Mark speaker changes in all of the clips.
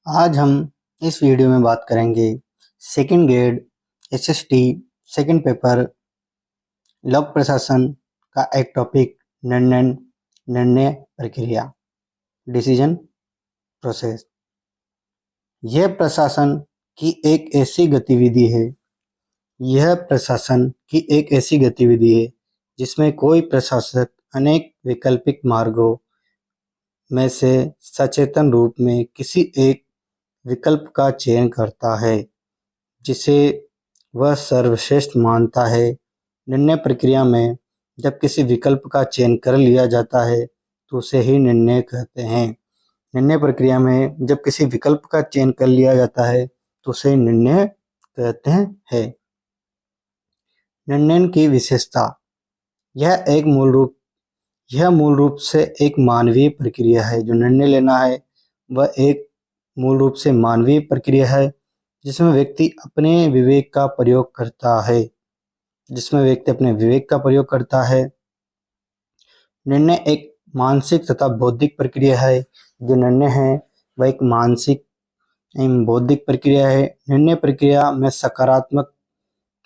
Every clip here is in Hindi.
Speaker 1: आज हम इस वीडियो में बात करेंगे second grade SST second paper लोक प्रशासन का एक टॉपिक निर्णय प्रक्रिया डिसीजन प्रोसेस। यह प्रशासन की एक ऐसी गतिविधि है जिसमें कोई प्रशासक अनेक वैकल्पिक मार्गों में से सचेतन रूप में किसी एक विकल्प का चयन करता है जिसे वह सर्वश्रेष्ठ मानता है। निर्णय प्रक्रिया में जब किसी विकल्प का चयन कर लिया जाता है तो उसे ही निर्णय कहते हैं। निर्णय प्रक्रिया में जब किसी विकल्प का चयन कर लिया जाता है तो उसे निर्णय कहते हैं। निर्णय की विशेषता। यह मूल रूप से एक मानवीय प्रक्रिया है। जो निर्णय लेना है वह एक मूल रूप से मानवीय प्रक्रिया है जिसमें व्यक्ति अपने विवेक का प्रयोग करता है। निर्णय एक मानसिक तथा बौद्धिक प्रक्रिया है। जो निर्णय है वह एक मानसिक एवं बौद्धिक प्रक्रिया है। निर्णय प्रक्रिया में सकारात्मक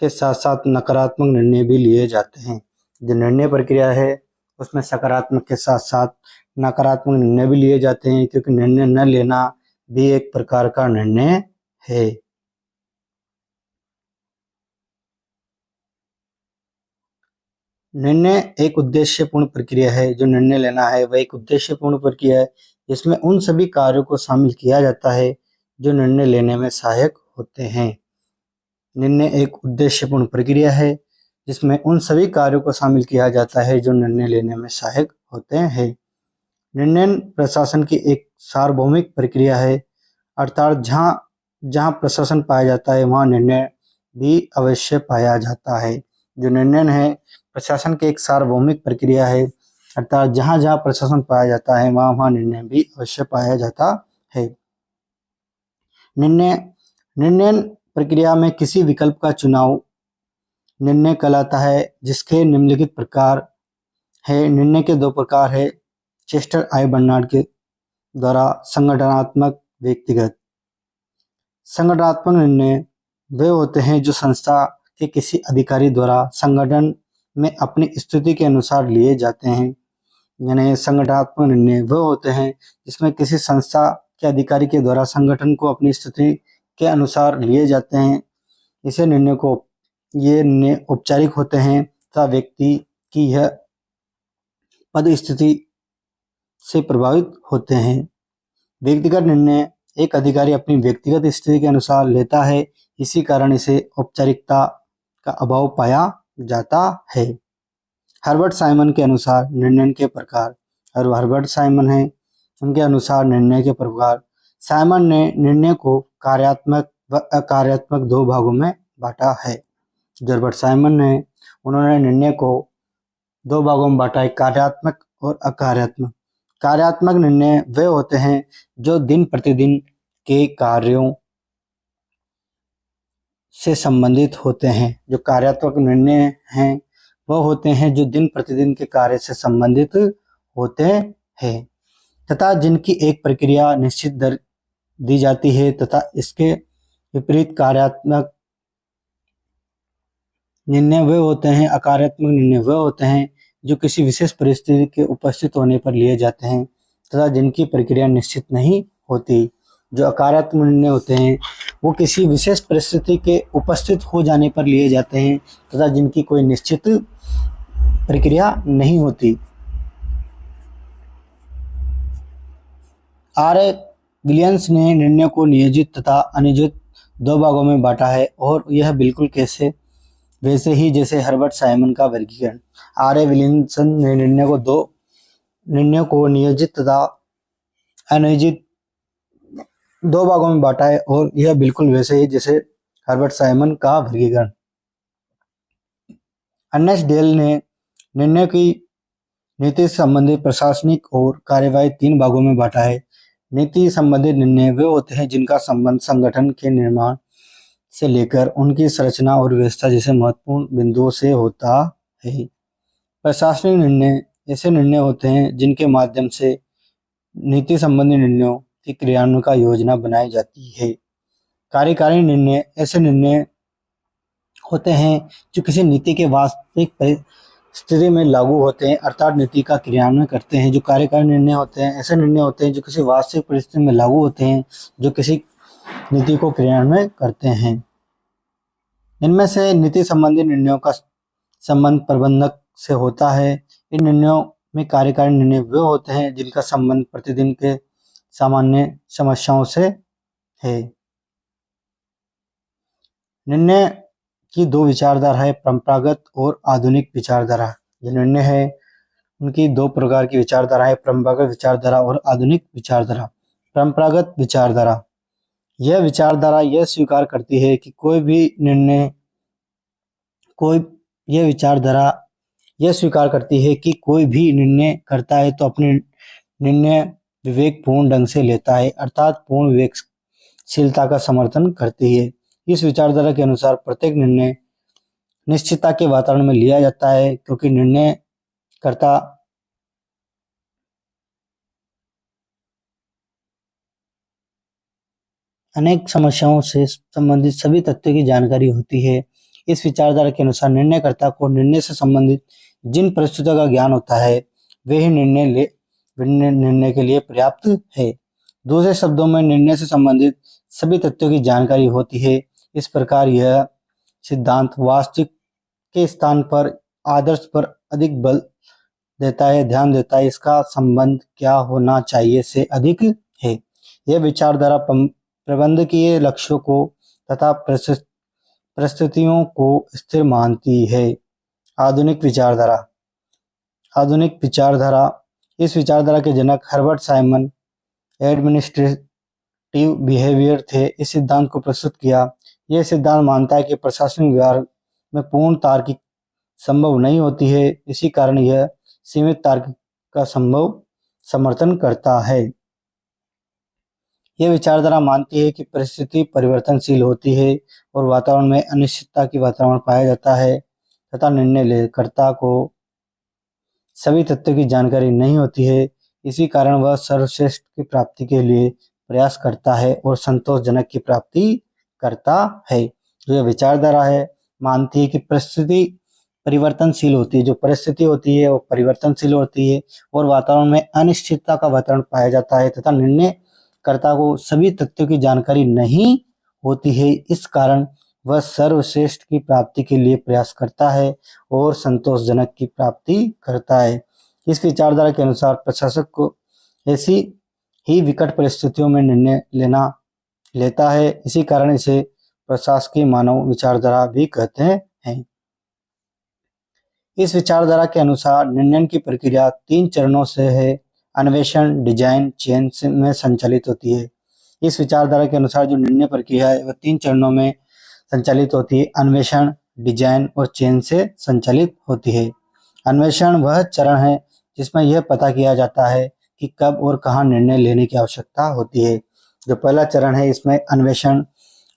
Speaker 1: के साथ साथ नकारात्मक निर्णय भी लिए जाते हैं। जो निर्णय प्रक्रिया है उसमें सकारात्मक के साथ साथ नकारात्मक निर्णय भी लिए जाते हैं, क्योंकि निर्णय न लेना भी एक प्रकार का निर्णय है। निर्णय एक उद्देश्यपूर्ण प्रक्रिया है। जो निर्णय लेना है वह एक उद्देश्यपूर्ण प्रक्रिया है जिसमें उन सभी कार्यों को शामिल किया जाता है जो निर्णय लेने में सहायक होते हैं। निर्णय एक उद्देश्यपूर्ण प्रक्रिया है जिसमें उन सभी कार्यों को शामिल किया जाता है जो निर्णय लेने में सहायक होते हैं। निर्णय प्रशासन की एक सार्वभौमिक प्रक्रिया है, अर्थात जहाँ प्रशासन पाया जाता है वहाँ निर्णय भी अवश्य पाया जाता है। जो निर्णय है प्रशासन की एक सार्वभौमिक प्रक्रिया है, अर्थात जहाँ जहाँ प्रशासन पाया जाता है वहाँ वहाँ निर्णय भी अवश्य पाया जाता है। निर्णय प्रक्रिया में किसी विकल्प का चुनाव निर्णय कहलाता है, जिसके निम्नलिखित प्रकार है। निर्णय के दो प्रकार है, चेस्टर आई बर्नार्ड के द्वारा संगठनात्मक व्यक्तिगत। संगठनात्मक निर्णय वे होते हैं जो संस्था के किसी अधिकारी द्वारा संगठन में अपनी स्थिति के अनुसार लिए जाते हैं। यानी संगठनात्मक निर्णय वे होते हैं जिसमें किसी संस्था के अधिकारी के द्वारा संगठन को अपनी स्थिति के अनुसार लिए जाते हैं। ये निर्णय औपचारिक होते हैं तथा व्यक्ति की यह पद स्थिति से प्रभावित होते हैं। व्यक्तिगत निर्णय एक अधिकारी अपनी व्यक्तिगत स्थिति के अनुसार लेता है, इसी कारण इसे औपचारिकता का अभाव पाया जाता है। हर्बर्ट साइमन के अनुसार निर्णय के प्रकार। हर्बर्ट साइमन है उनके अनुसार निर्णय के प्रकार। साइमन ने निर्णय को कार्यात्मक व अकार्यात्मक दो भागों में बांटा है। हर्बर्ट साइमन ने उन्होंने निर्णय को दो भागों में बांटा है, कार्यात्मक और अकार्यात्मक। कार्यात्मक निर्णय वे होते हैं जो दिन प्रतिदिन के कार्यों से संबंधित होते हैं। जो कार्यात्मक निर्णय हैं वह होते हैं जो दिन प्रतिदिन के कार्य से संबंधित होते हैं तथा जिनकी एक प्रक्रिया निश्चित दर दी जाती है, तथा इसके विपरीत कार्यात्मक निर्णय वे होते हैं, अकार्यात्मक निर्णय वे होते हैं जो किसी विशेष परिस्थिति के उपस्थित होने पर लिए जाते हैं तथा जिनकी प्रक्रिया निश्चित नहीं होती। जो अकार्यात्मक निर्णय होते हैं वो किसी विशेष परिस्थिति के उपस्थित हो जाने पर लिए जाते हैं तथा जिनकी कोई निश्चित प्रक्रिया नहीं होती। आर. विलियम्स ने निर्णय को नियोजित तथा अनियोजित दो भागों में बांटा है, और यह बिल्कुल वैसे ही जैसे हर्बर्ट साइमन का वर्गीकरण। आर. विलियम्स ने निर्णय को नियोजित तथा अनियोजित दो भागों में बांटा है, और यह बिल्कुल वैसे ही जैसे हर्बर्ट साइमन का वर्गीकरण। अर्नेस्ट डेल ने निर्णय की नीति से संबंधित प्रशासनिक और कार्यवाही तीन भागों में बांटा है। नीति संबंधित निर्णय वे होते हैं जिनका संबंध संगठन के निर्माण से लेकर उनकी संरचना और व्यवस्था जैसे महत्वपूर्ण बिंदुओं से होता है। प्रशासनिक निर्णय ऐसे निर्णय होते हैं जिनके माध्यम से नीति संबंधी निर्णयों रणनीतिक क्रियान्वयन का योजना बनाई जाती है। कार्यकारी निर्णय ऐसे निर्णय होते हैं जो किसी नीति के वास्तविक परिस्थिति में लागू होते हैं, अर्थात नीति का क्रियान्वयन करते हैं। जो कार्यकारी निर्णय होते हैं ऐसे निर्णय होते हैं जो किसी वास्तविक परिस्थिति में लागू होते हैं, जो किसी नीति को क्रियान्वयन करते हैं। इनमें से नीति संबंधी निर्णयों का संबंध प्रबंधक से होता है। इन निर्णयों में कार्यकारी निर्णय वे होते हैं जिनका संबंध प्रतिदिन के सामान्य समस्याओं से है। निर्णय की दो विचारधारा है, परंपरागत और आधुनिक विचारधारा। जो निर्णय है उनकी दो प्रकार की विचारधारा है, परंपरागत विचारधारा और आधुनिक विचारधारा। परंपरागत विचारधारा, यह विचारधारा यह स्वीकार करती है कि कोई भी निर्णय करता है तो अपने निर्णय विवेकपूर्ण ढंग से लेता है, अर्थात पूर्ण विवेकशीलता का समर्थन करती है। इस विचारधारा के अनुसार प्रत्येक निर्णय निश्चितता के वातावरण में लिया जाता है, क्योंकि निर्णयकर्ता अनेक समस्याओं से संबंधित सभी तथ्यों की जानकारी होती है। इस विचारधारा के अनुसार निर्णयकर्ता को निर्णय से संबंधित जिन परिस्थितियों का ज्ञान होता है वे ही निर्णय के लिए पर्याप्त है। दूसरे शब्दों में निर्णय से संबंधित सभी तथ्यों की जानकारी होती है। इस प्रकार यह सिद्धांत वास्तविक के स्थान पर आदर्श पर अधिक बल देता है, ध्यान देता है इसका संबंध क्या होना चाहिए से अधिक है। यह विचारधारा प्रबंधकीय लक्ष्यों को तथा परिस्थितियों को स्थिर मानती है। आधुनिक विचारधारा इस विचारधारा के जनक हर्बर्ट साइमन एडमिनिस्ट्रेटिव बिहेवियर थे। इस सिद्धांत को प्रस्तुत किया। यह सिद्धांत मानता है कि प्रशासनिक व्यवहार में पूर्ण तार्किक संभव नहीं होती है, इसी कारण यह सीमित तार्किक का संभव समर्थन करता है। यह विचारधारा मानती है कि परिस्थिति परिवर्तनशील होती है और वातावरण में अनिश्चितता की वातावरण पाया जाता है तथा निर्णय लेकर्ता को सभी तथ्यों की जानकारी नहीं होती है, इसी कारण वह सर्वश्रेष्ठ की प्राप्ति के लिए प्रयास करता है और संतोषजनक की प्राप्ति करता है। जो यह विचारधारा है मानती है कि परिस्थिति परिवर्तनशील होती है, जो परिस्थिति होती है वो परिवर्तनशील होती है और वातावरण में अनिश्चितता का वातावरण पाया जाता है तथा निर्णयकर्ता को सभी तथ्यों की जानकारी नहीं होती है, इस कारण वह सर्वश्रेष्ठ की प्राप्ति के लिए प्रयास करता है और संतोषजनक की प्राप्ति करता है। इस विचारधारा के अनुसार प्रशासक को ऐसी ही विकट परिस्थितियों में निर्णय लेता है, इसी कारण इसे प्रशासकीय मानव विचारधारा भी कहते हैं। इस विचारधारा के अनुसार निर्णय की प्रक्रिया 3 चरणों से है, अन्वेषण, डिजाइन, चयन में संचालित होती है। इस विचारधारा के अनुसार जो निर्णय प्रक्रिया है वह 3 चरणों में संचालित होती है, अन्वेषण, डिजाइन और चयन से संचालित होती है। अन्वेषण वह चरण है जिसमें यह पता किया जाता है कि कब और कहाँ निर्णय लेने की आवश्यकता होती है। जो पहला चरण है इसमें अन्वेषण,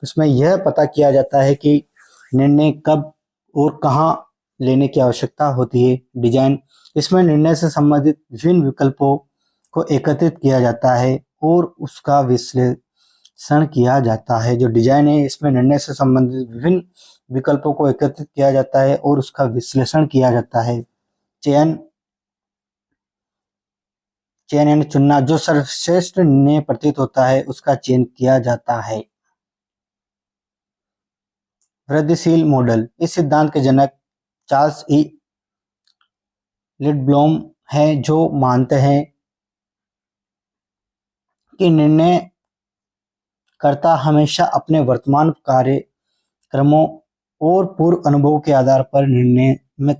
Speaker 1: उसमें यह पता किया जाता है कि निर्णय कब और कहाँ लेने की आवश्यकता होती है। डिजाइन, इसमें निर्णय से संबंधित विभिन्न विकल्पों को एकत्रित किया जाता है और उसका विश्लेषण किया जाता है। जो डिजाइन है इसमें निर्णय से संबंधित विभिन्न विकल्पों को एकत्रित किया जाता है और उसका विश्लेषण किया जाता है। चयन यानी चुनना, जो सर्वश्रेष्ठ निर्णय प्रतीत होता है उसका चयन किया जाता है। वृद्धिशील मॉडल, इस सिद्धांत के जनक चार्ल्स ई लिंडब्लॉम हैं, जो मानते हैं कि निर्णयकर्ता हमेशा अपने वर्तमान कार्यक्रमों और पूर्व अनुभव के आधार पर निर्णय में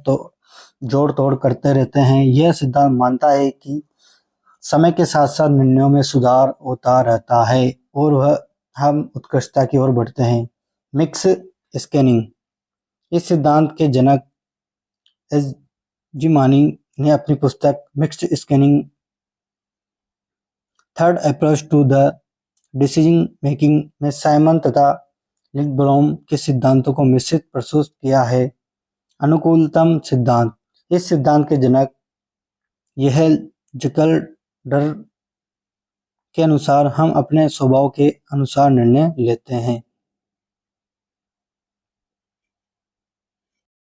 Speaker 1: जोड़ तोड़ करते रहते हैं। यह सिद्धांत मानता है कि समय के साथ साथ निर्णयों में सुधार होता रहता है और हम उत्कृष्टता की ओर बढ़ते हैं। मिक्स स्कैनिंग, इस सिद्धांत के जनक एस जी मानी ने अपनी पुस्तक mixed scanning third approach to the decision making में साइमन तथा लिंडब्लॉम के सिद्धांतों को मिश्रित प्रस्तुत किया है। अनुकूलतम सिद्धांत, इस सिद्धांत के जनक यह जकल्डर के अनुसार हम अपने स्वभाव के अनुसार निर्णय लेते हैं।